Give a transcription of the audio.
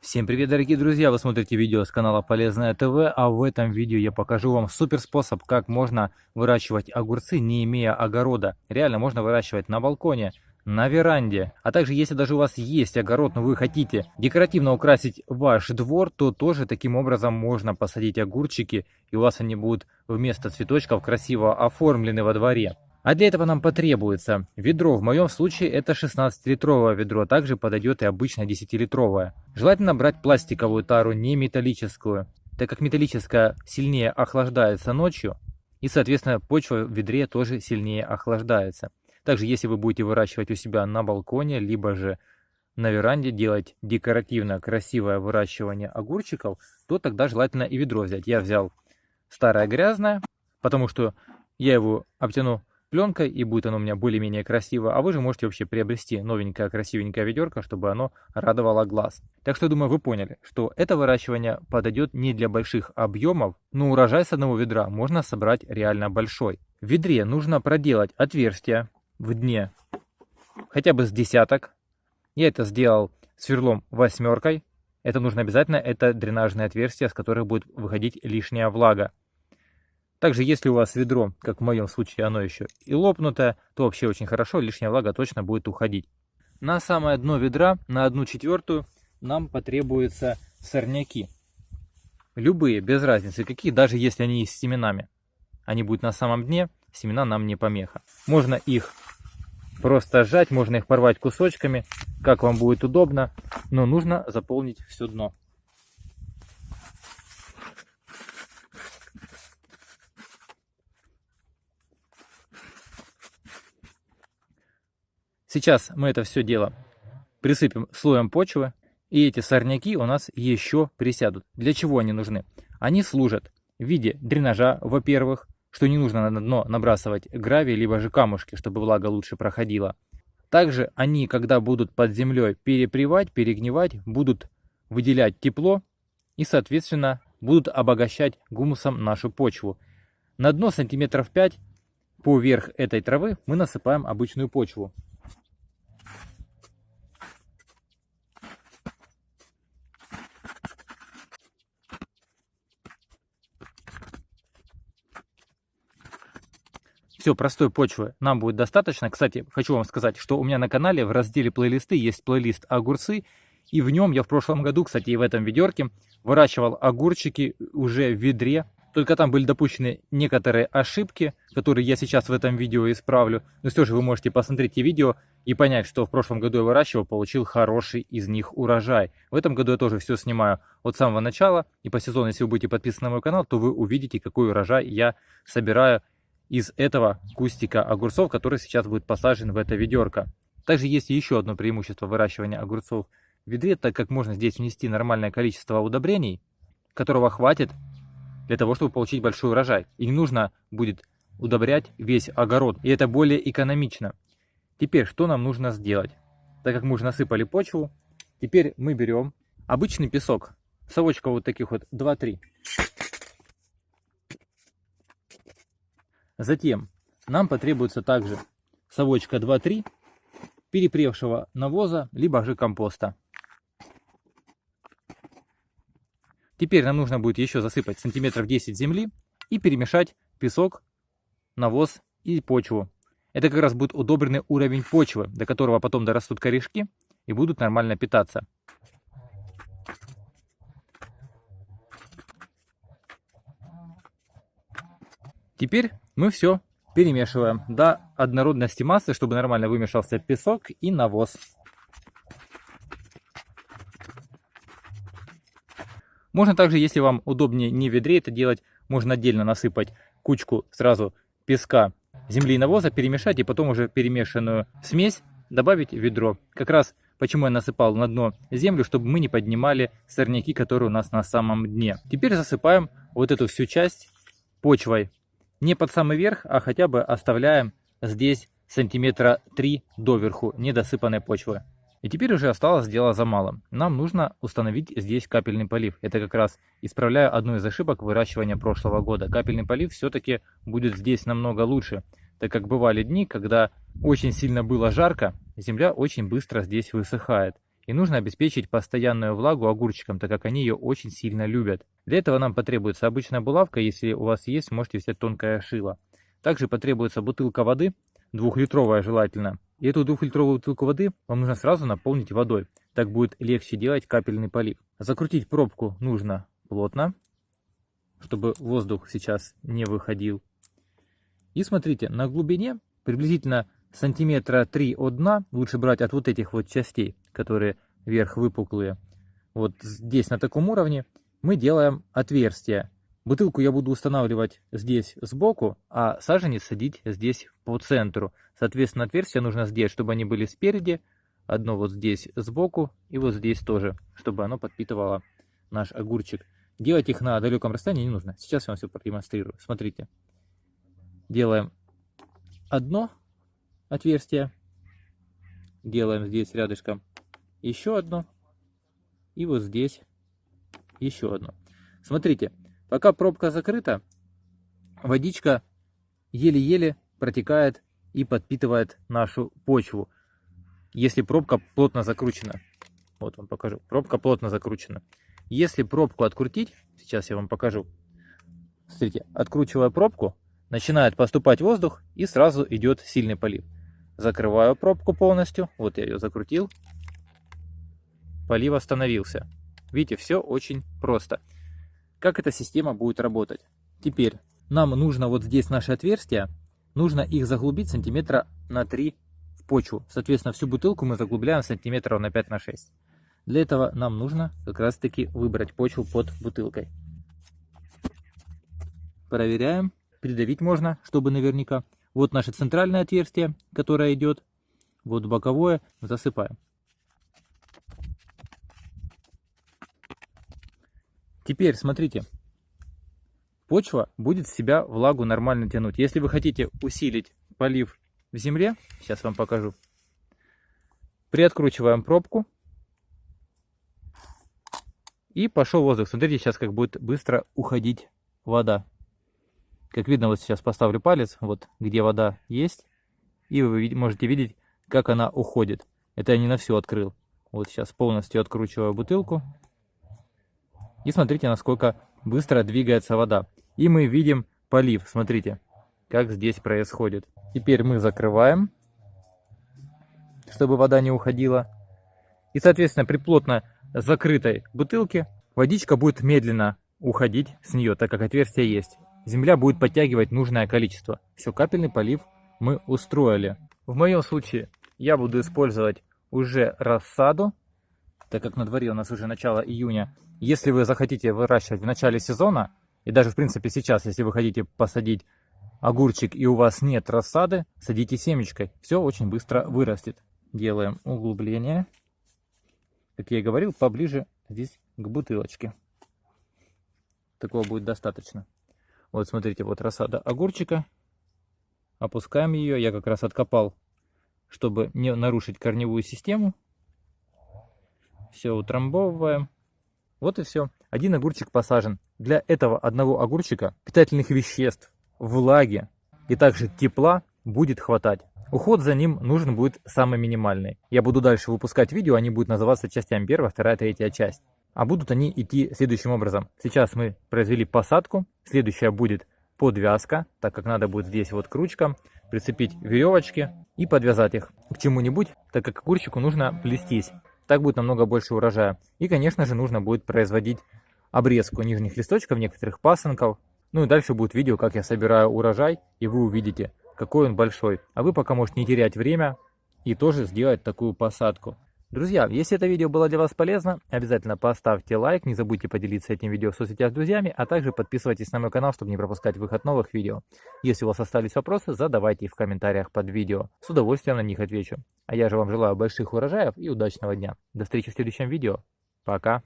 Всем привет, дорогие друзья! Вы смотрите видео с канала Полезное ТВ, а в этом видео я покажу вам супер способ, как можно выращивать огурцы, не имея огорода. Реально можно выращивать на балконе, на веранде. А также, если даже у вас есть огород, но вы хотите декоративно украсить ваш двор, то тоже таким образом можно посадить огурчики, и у вас они будут вместо цветочков красиво оформлены во дворе. А для этого нам потребуется ведро, в моем случае это 16-литровое ведро, также подойдет и обычное 10-литровое. Желательно брать пластиковую тару, не металлическую, так как металлическая сильнее охлаждается ночью, и соответственно почва в ведре тоже сильнее охлаждается. Также если вы будете выращивать у себя на балконе, либо же на веранде делать декоративно красивое выращивание огурчиков, то тогда желательно и ведро взять. Я взял старое грязное, потому что я его обтяну пленкой, и будет оно у меня более-менее красиво, а вы же можете вообще приобрести новенькое красивенькое ведерко, чтобы оно радовало глаз. Так что, думаю, вы поняли, что это выращивание подойдет не для больших объемов, но урожай с одного ведра можно собрать реально большой. В ведре нужно проделать отверстие в дне хотя бы с десяток. Я это сделал сверлом 8. Это нужно обязательно, это дренажное отверстие, с которых будет выходить лишняя влага. Также, если у вас ведро, как в моем случае, оно еще и лопнутое, то вообще очень хорошо, лишняя влага точно будет уходить. На самое дно ведра, на 1/4, нам потребуются сорняки. Любые, без разницы какие, даже если они есть с семенами. Они будут на самом дне, семена нам не помеха. Можно их просто сжать, можно их порвать кусочками, как вам будет удобно, но нужно заполнить все дно. Сейчас мы это все дело присыпем слоем почвы, и эти сорняки у нас еще присядут. Для чего они нужны? Они служат в виде дренажа, во-первых, что не нужно на дно набрасывать гравий, либо же камушки, чтобы влага лучше проходила. Также они, когда будут под землей перепревать, перегнивать, будут выделять тепло и, соответственно, будут обогащать гумусом нашу почву. На дно сантиметров 5 поверх этой травы мы насыпаем обычную почву. Все, простой почвы нам будет достаточно. Кстати, хочу вам сказать, что у меня на канале в разделе плейлисты есть плейлист огурцы. И в нем я в прошлом году, кстати, и в этом ведерке выращивал огурчики уже в ведре. Только там были допущены некоторые ошибки, которые я сейчас в этом видео исправлю. Но все же вы можете посмотреть эти видео и понять, что в прошлом году я выращивал, получил хороший из них урожай. В этом году я тоже все снимаю от самого начала. И по сезону, если вы будете подписаны на мой канал, то вы увидите, какой урожай я собираю из этого кустика огурцов, который сейчас будет посажен в это ведерко. Также есть еще одно преимущество выращивания огурцов в ведре, так как можно здесь внести нормальное количество удобрений, которого хватит для того, чтобы получить большой урожай. И не нужно будет удобрять весь огород, и это более экономично. Теперь, что нам нужно сделать? Так как мы уже насыпали почву, теперь мы берем обычный песок, совочка вот таких вот 2-3. Затем нам потребуется также совочка 2-3 перепревшего навоза, либо же компоста. Теперь нам нужно будет еще засыпать сантиметров 10 земли и перемешать песок, навоз и почву. Это как раз будет удобренный уровень почвы, до которого потом дорастут корешки и будут нормально питаться. Теперь мы все перемешиваем до однородности массы, чтобы нормально вымешался песок и навоз. Можно также, если вам удобнее не в ведре это делать, можно отдельно насыпать кучку сразу песка, земли и навоза, перемешать и потом уже перемешанную смесь добавить в ведро. Как раз почему я насыпал на дно землю, чтобы мы не поднимали сорняки, которые у нас на самом дне. Теперь засыпаем вот эту всю часть почвой. Не под самый верх, а хотя бы оставляем здесь сантиметра 3 доверху недосыпанной почвы. И теперь уже осталось дело за малым. Нам нужно установить здесь капельный полив. Это как раз исправляю одну из ошибок выращивания прошлого года. Капельный полив все-таки будет здесь намного лучше, так как бывали дни, когда очень сильно было жарко, земля очень быстро здесь высыхает. И нужно обеспечить постоянную влагу огурчикам, так как они ее очень сильно любят. Для этого нам потребуется обычная булавка, если у вас есть, можете взять тонкое шило. Также потребуется бутылка воды, 2-литровая желательно. И эту 2-литровую бутылку воды вам нужно сразу наполнить водой. Так будет легче делать капельный полив. Закрутить пробку нужно плотно, чтобы воздух сейчас не выходил. И смотрите, на глубине приблизительно сантиметра 3 от дна, лучше брать от вот этих вот частей, которые вверх выпуклые. Вот здесь на таком уровне мы делаем отверстие. Бутылку я буду устанавливать здесь сбоку, а саженец садить здесь по центру. Соответственно, отверстия нужно сделать, чтобы они были спереди, одно вот здесь сбоку и вот здесь тоже, чтобы оно подпитывало наш огурчик. Делать их на далеком расстоянии не нужно. Сейчас я вам все продемонстрирую. Смотрите. Делаем одно отверстие. Делаем здесь рядышком еще одно. И вот здесь еще одно. Смотрите. Пока пробка закрыта, водичка еле-еле протекает и подпитывает нашу почву. Если пробка плотно закручена. Вот вам покажу. Пробка плотно закручена. Если пробку открутить, сейчас я вам покажу. Смотрите, откручивая пробку, начинает поступать воздух и сразу идет сильный полив. Закрываю пробку полностью. Вот я ее закрутил. Полив остановился. Видите, все очень просто. Как эта система будет работать? Теперь нам нужно вот здесь наши отверстия, нужно их заглубить сантиметра на 3 в почву. Соответственно, всю бутылку мы заглубляем сантиметров на 5-6. Для этого нам нужно как раз таки выбрать почву под бутылкой. Проверяем. Придавить можно, чтобы наверняка. Вот наше центральное отверстие, которое идет. Вот боковое. Засыпаем. Теперь смотрите, почва будет в себя влагу нормально тянуть. Если вы хотите усилить полив в земле, сейчас вам покажу. Приоткручиваем пробку. И пошел воздух. Смотрите, сейчас как будет быстро уходить вода. Как видно, вот сейчас поставлю палец, вот где вода есть. И вы можете видеть, как она уходит. Это я не на всю открыл. Вот сейчас полностью откручиваю бутылку. И смотрите, насколько быстро двигается вода. И мы видим полив. Смотрите, как здесь происходит. Теперь мы закрываем, чтобы вода не уходила. И, соответственно, при плотно закрытой бутылке водичка будет медленно уходить с нее, так как отверстие есть. Земля будет подтягивать нужное количество. Все, капельный полив мы устроили. В моем случае я буду использовать уже рассаду, так как на дворе у нас уже начало июня. Если вы захотите выращивать в начале сезона, и даже в принципе сейчас, если вы хотите посадить огурчик и у вас нет рассады, садите семечкой. Все очень быстро вырастет. Делаем углубление. Как я и говорил, поближе здесь к бутылочке. Такого будет достаточно. Вот смотрите, вот рассада огурчика. Опускаем ее. Я как раз откопал, чтобы не нарушить корневую систему. Все утрамбовываем. Вот и все. Один огурчик посажен. Для этого одного огурчика питательных веществ, влаги и также тепла будет хватать. Уход за ним нужен будет самый минимальный. Я буду дальше выпускать видео, они будут называться частями 1, 2, 3 часть. А будут они идти следующим образом. Сейчас мы произвели посадку. Следующая будет подвязка, так как надо будет здесь вот к ручкам прицепить веревочки и подвязать их к чему-нибудь, так как огурчику нужно плестись. Так будет намного больше урожая. И, конечно же, нужно будет производить обрезку нижних листочков, некоторых пасынков. Ну и дальше будет видео, как я собираю урожай, и вы увидите, какой он большой. А вы пока можете не терять время и тоже сделать такую посадку. Друзья, если это видео было для вас полезно, обязательно поставьте лайк, не забудьте поделиться этим видео в соцсетях с друзьями, а также подписывайтесь на мой канал, чтобы не пропускать выход новых видео. Если у вас остались вопросы, задавайте их в комментариях под видео. С удовольствием на них отвечу. А я же вам желаю больших урожаев и удачного дня. До встречи в следующем видео. Пока.